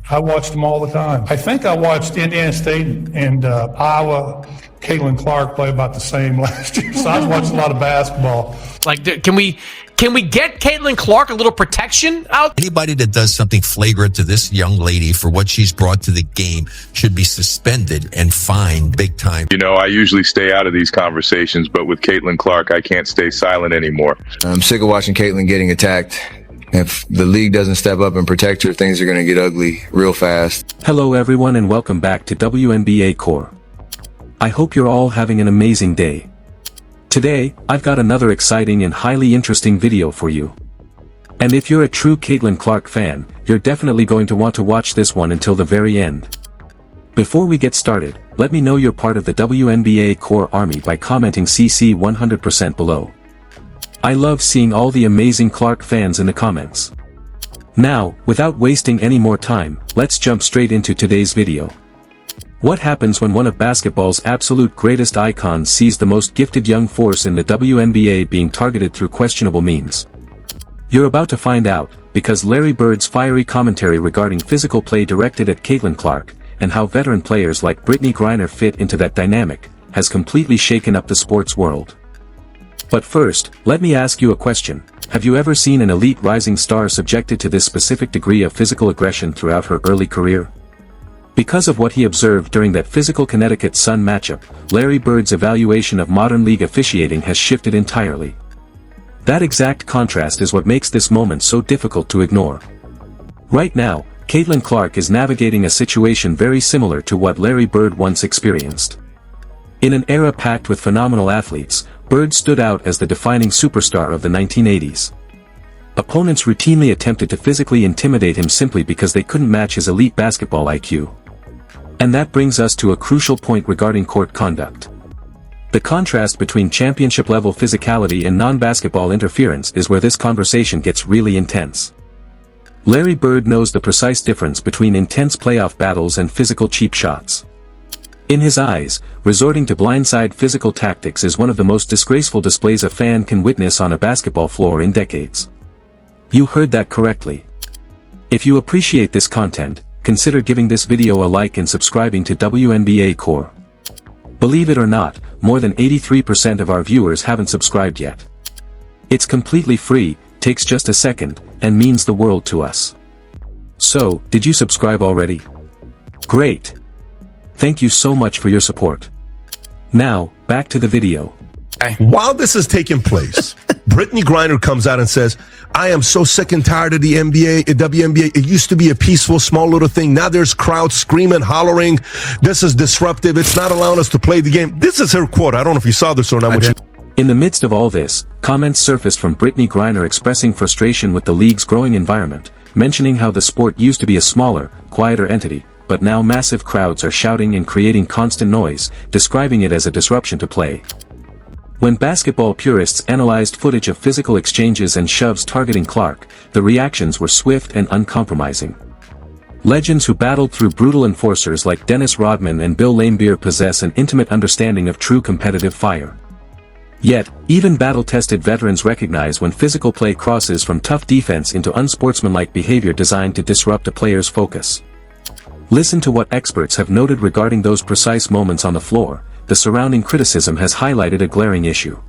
I watched them all the time. I think I watched Indiana State and Iowa, Caitlin Clark play about the same last year. So I was watching a lot of basketball. Like, can we get Caitlin Clark a little protection out? Anybody that does something flagrant to this young lady for what she's brought to the game should be suspended and fined big time. You know, I usually stay out of these conversations, but with Caitlin Clark, I can't stay silent anymore. I'm sick of watching Caitlin getting attacked. If the league doesn't step up and protect her, things are going to get ugly real fast. Hello everyone and welcome back to Wnba Core. I hope you're all having an amazing day. Today, I've got another exciting and highly interesting video for you. And if you're a true Caitlin Clark fan, you're definitely going to want to watch this one until the very end. Before we get started, let me know you're part of the Wnba Core Army by commenting CC 100% below. I love seeing all the amazing Clark fans in the comments. Now, without wasting any more time, let's jump straight into today's video. What happens when one of basketball's absolute greatest icons sees the most gifted young force in the WNBA being targeted through questionable means? You're about to find out, because Larry Bird's fiery commentary regarding physical play directed at Caitlin Clark, and how veteran players like Brittney Griner fit into that dynamic, has completely shaken up the sports world. But first, let me ask you a question. Have you ever seen an elite rising star subjected to this specific degree of physical aggression throughout her early career? Because of what he observed during that physical Connecticut Sun matchup, Larry Bird's evaluation of modern league officiating has shifted entirely. That exact contrast is what makes this moment so difficult to ignore. Right now, Caitlin Clark is navigating a situation very similar to what Larry Bird once experienced. In an era packed with phenomenal athletes, Bird stood out as the defining superstar of the 1980s. Opponents routinely attempted to physically intimidate him simply because they couldn't match his elite basketball IQ. And that brings us to a crucial point regarding court conduct. The contrast between championship-level physicality and non-basketball interference is where this conversation gets really intense. Larry Bird knows the precise difference between intense playoff battles and physical cheap shots. In his eyes, resorting to blindside physical tactics is one of the most disgraceful displays a fan can witness on a basketball floor in decades. You heard that correctly. If you appreciate this content, consider giving this video a like and subscribing to Wnba Core. Believe it or not, more than 83% of our viewers haven't subscribed yet. It's completely free, takes just a second, and means the world to us. So, did you subscribe already? Great! Thank you so much for your support. Now, back to the video. While this is taking place, Brittney Griner comes out and says, I am so sick and tired of the WNBA. It used to be a peaceful, small little thing. Now there's crowds screaming, hollering. This is disruptive. It's not allowing us to play the game. This is her quote. I don't know if you saw this or not. In the midst of all this, comments surfaced from Brittney Griner expressing frustration with the league's growing environment, mentioning how the sport used to be a smaller, quieter entity, but now massive crowds are shouting and creating constant noise, describing it as a disruption to play. When basketball purists analyzed footage of physical exchanges and shoves targeting Clark, the reactions were swift and uncompromising. Legends who battled through brutal enforcers like Dennis Rodman and Bill Laimbeer possess an intimate understanding of true competitive fire. Yet, even battle-tested veterans recognize when physical play crosses from tough defense into unsportsmanlike behavior designed to disrupt a player's focus. Listen to what experts have noted regarding those precise moments on the floor. The surrounding criticism has highlighted a glaring issue.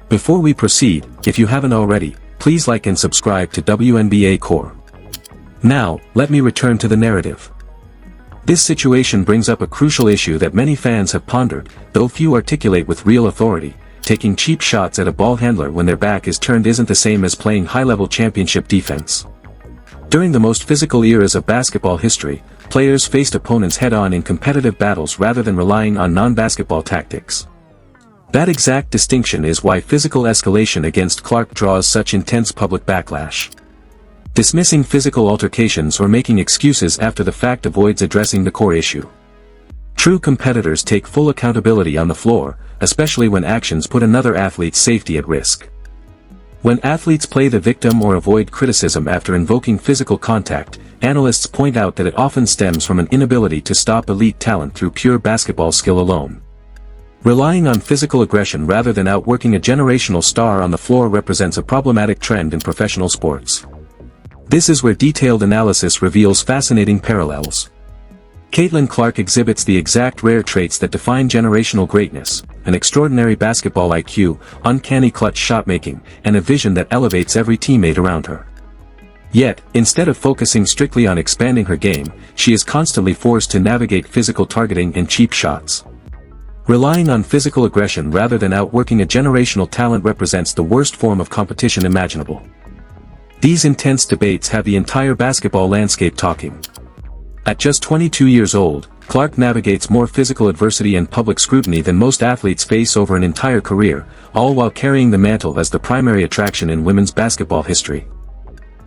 Before we proceed, if you haven't already, please like and subscribe to Wnba Core. Now, let me return to the narrative. This situation brings up a crucial issue that many fans have pondered, though few articulate with real authority. Taking cheap shots at a ball handler when their back is turned isn't the same as playing high-level championship defense. During the most physical eras of basketball history, players faced opponents head-on in competitive battles rather than relying on non-basketball tactics. That exact distinction is why physical escalation against Clark draws such intense public backlash. Dismissing physical altercations or making excuses after the fact avoids addressing the core issue. True competitors take full accountability on the floor, especially when actions put another athlete's safety at risk. When athletes play the victim or avoid criticism after invoking physical contact, analysts point out that it often stems from an inability to stop elite talent through pure basketball skill alone. Relying on physical aggression rather than outworking a generational star on the floor represents a problematic trend in professional sports. This is where detailed analysis reveals fascinating parallels. Caitlin Clark exhibits the exact rare traits that define generational greatness: an extraordinary basketball IQ, uncanny clutch shot-making, and a vision that elevates every teammate around her. Yet, instead of focusing strictly on expanding her game, she is constantly forced to navigate physical targeting and cheap shots. Relying on physical aggression rather than outworking a generational talent represents the worst form of competition imaginable. These intense debates have the entire basketball landscape talking. At just 22 years old, Clark navigates more physical adversity and public scrutiny than most athletes face over an entire career, all while carrying the mantle as the primary attraction in women's basketball history.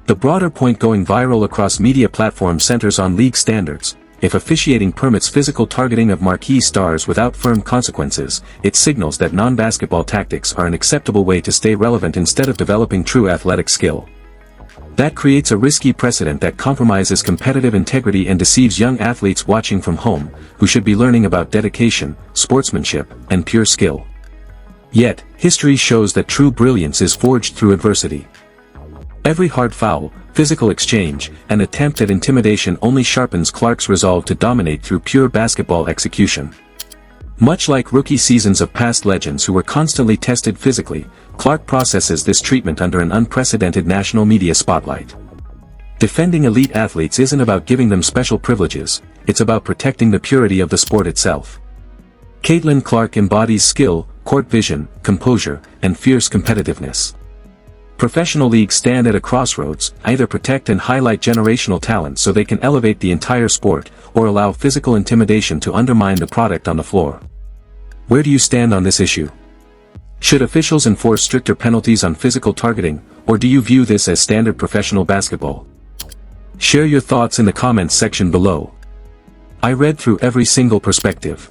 The broader point going viral across media platforms centers on league standards. If officiating permits physical targeting of marquee stars without firm consequences, it signals that non-basketball tactics are an acceptable way to stay relevant instead of developing true athletic skill. That creates a risky precedent that compromises competitive integrity and deceives young athletes watching from home, who should be learning about dedication, sportsmanship, and pure skill. Yet, history shows that true brilliance is forged through adversity. Every hard foul, physical exchange, and attempt at intimidation only sharpens Clark's resolve to dominate through pure basketball execution. Much like rookie seasons of past legends who were constantly tested physically, Clark processes this treatment under an unprecedented national media spotlight. Defending elite athletes isn't about giving them special privileges, it's about protecting the purity of the sport itself. Caitlin Clark embodies skill, court vision, composure, and fierce competitiveness. Professional leagues stand at a crossroads: either protect and highlight generational talent so they can elevate the entire sport, or allow physical intimidation to undermine the product on the floor. Where do you stand on this issue? Should officials enforce stricter penalties on physical targeting, or do you view this as standard professional basketball? Share your thoughts in the comments section below. I read through every single perspective.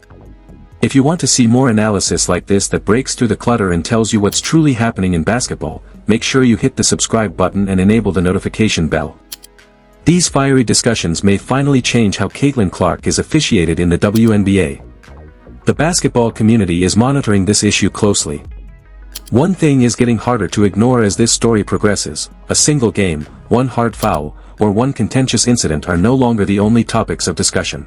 If you want to see more analysis like this that breaks through the clutter and tells you what's truly happening in basketball, make sure you hit the subscribe button and enable the notification bell. These fiery discussions may finally change how Caitlin Clark is officiated in the WNBA. The basketball community is monitoring this issue closely. One thing is getting harder to ignore as this story progresses: a single game, one hard foul, or one contentious incident are no longer the only topics of discussion.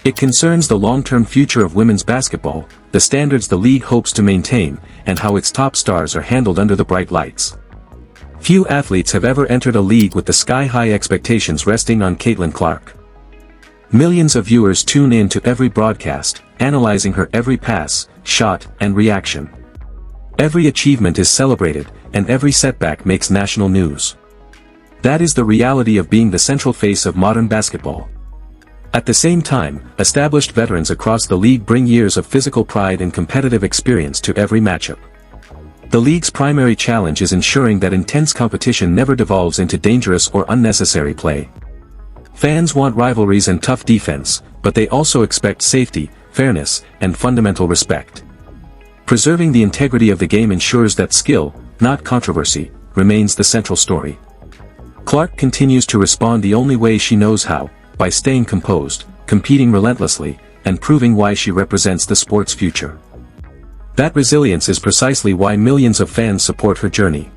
It concerns the long-term future of women's basketball, the standards the league hopes to maintain, and how its top stars are handled under the bright lights. Few athletes have ever entered a league with the sky-high expectations resting on Caitlin Clark. Millions of viewers tune in to every broadcast, analyzing her every pass, shot, and reaction. Every achievement is celebrated, and every setback makes national news. That is the reality of being the central face of modern basketball. At the same time, established veterans across the league bring years of physical pride and competitive experience to every matchup. The league's primary challenge is ensuring that intense competition never devolves into dangerous or unnecessary play. Fans want rivalries and tough defense, but they also expect safety, fairness, and fundamental respect. Preserving the integrity of the game ensures that skill, not controversy, remains the central story. Clark continues to respond the only way she knows how: by staying composed, competing relentlessly, and proving why she represents the sport's future. That resilience is precisely why millions of fans support her journey.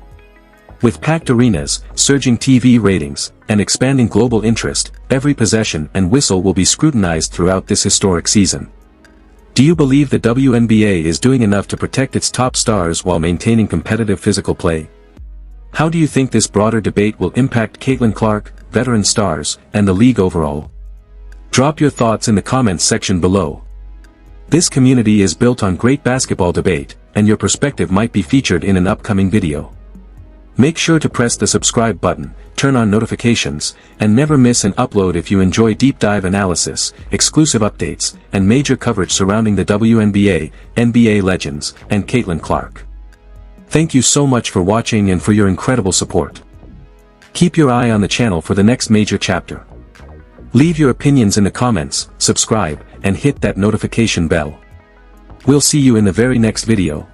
With packed arenas, surging TV ratings, and expanding global interest, every possession and whistle will be scrutinized throughout this historic season. Do you believe the WNBA is doing enough to protect its top stars while maintaining competitive physical play? How do you think this broader debate will impact Caitlin Clark, veteran stars, and the league overall? Drop your thoughts in the comments section below. This community is built on great basketball debate, and your perspective might be featured in an upcoming video. Make sure to press the subscribe button, turn on notifications, and never miss an upload if you enjoy deep dive analysis, exclusive updates, and major coverage surrounding the WNBA, NBA legends, and Caitlin Clark. Thank you so much for watching and for your incredible support. Keep your eye on the channel for the next major chapter. Leave your opinions in the comments, subscribe, and hit that notification bell. We'll see you in the very next video.